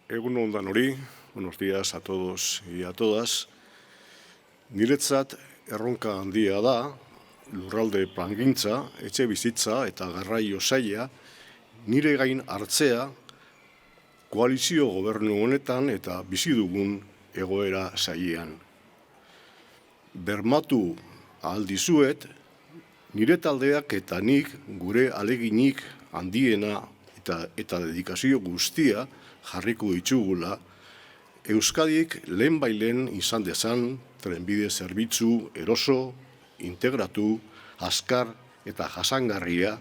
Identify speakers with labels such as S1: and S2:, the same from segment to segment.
S1: Egun on danori, buenos días a todos y a todas. Niretzat erronka handia da, lurralde plangintza, etxe bizitza eta garraio saila nire gain hartzea koalizio gobernu honetan eta bizi dugun egoera sailean. Bermatu ahal dizuet, nire taldeak eta nik gure aleginik handiena eta dedikazio guztia jarriko ditugula, Euskadik lehenbailen izan dezan trenbide zerbitzu eroso, integratu, azkar eta jasangarria,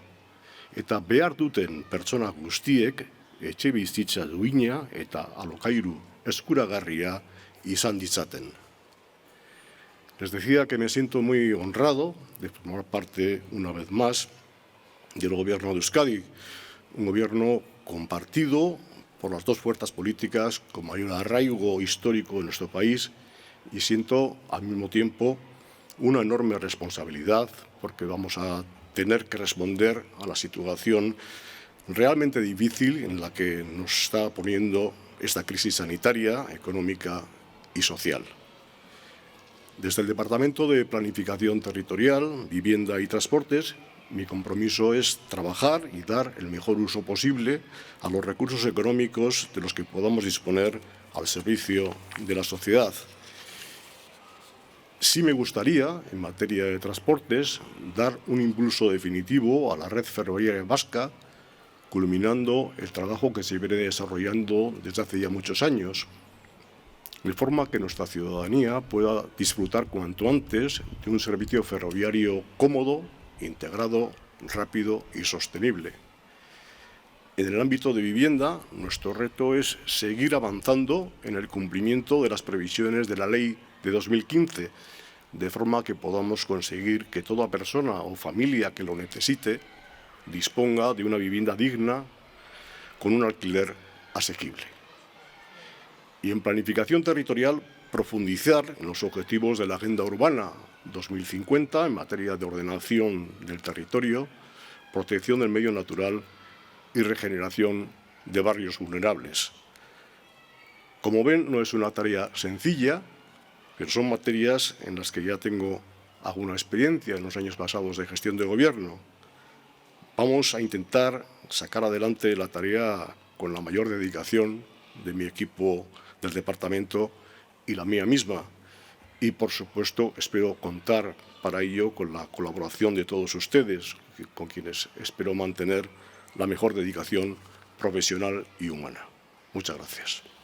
S1: eta behar duten pertsona guztiek etxe bizitza duina eta alokairu eskuragarria izan ditzaten. Les decía que me siento muy honrado de formar parte, una vez más, del Gobierno de Euskadi, un gobierno compartido por las dos fuerzas políticas con mayor arraigo histórico en nuestro país, y siento al mismo tiempo una enorme responsabilidad porque vamos a tener que responder a la situación realmente difícil en la que nos está poniendo esta crisis sanitaria, económica y social. Desde el Departamento de Planificación Territorial, Vivienda y Transportes, mi compromiso es trabajar y dar el mejor uso posible a los recursos económicos de los que podamos disponer al servicio de la sociedad. Sí me gustaría, en materia de transportes, dar un impulso definitivo a la red ferroviaria vasca, culminando el trabajo que se viene desarrollando desde hace ya muchos años, de forma que nuestra ciudadanía pueda disfrutar cuanto antes de un servicio ferroviario cómodo, integrado, rápido y sostenible. En el ámbito de vivienda, nuestro reto es seguir avanzando en el cumplimiento de las previsiones de la Ley de 2015, de forma que podamos conseguir que toda persona o familia que lo necesite disponga de una vivienda digna con un alquiler asequible. Y en planificación territorial, profundizar en los objetivos de la Agenda Urbana 2050 en materia de ordenación del territorio, protección del medio natural y regeneración de barrios vulnerables. Como ven, no es una tarea sencilla, pero son materias en las que ya tengo alguna experiencia en los años pasados de gestión de gobierno. Vamos a intentar sacar adelante la tarea con la mayor dedicación de mi equipo del departamento y la mía misma. Y, por supuesto, espero contar para ello con la colaboración de todos ustedes, con quienes espero mantener la mejor dedicación profesional y humana. Muchas gracias.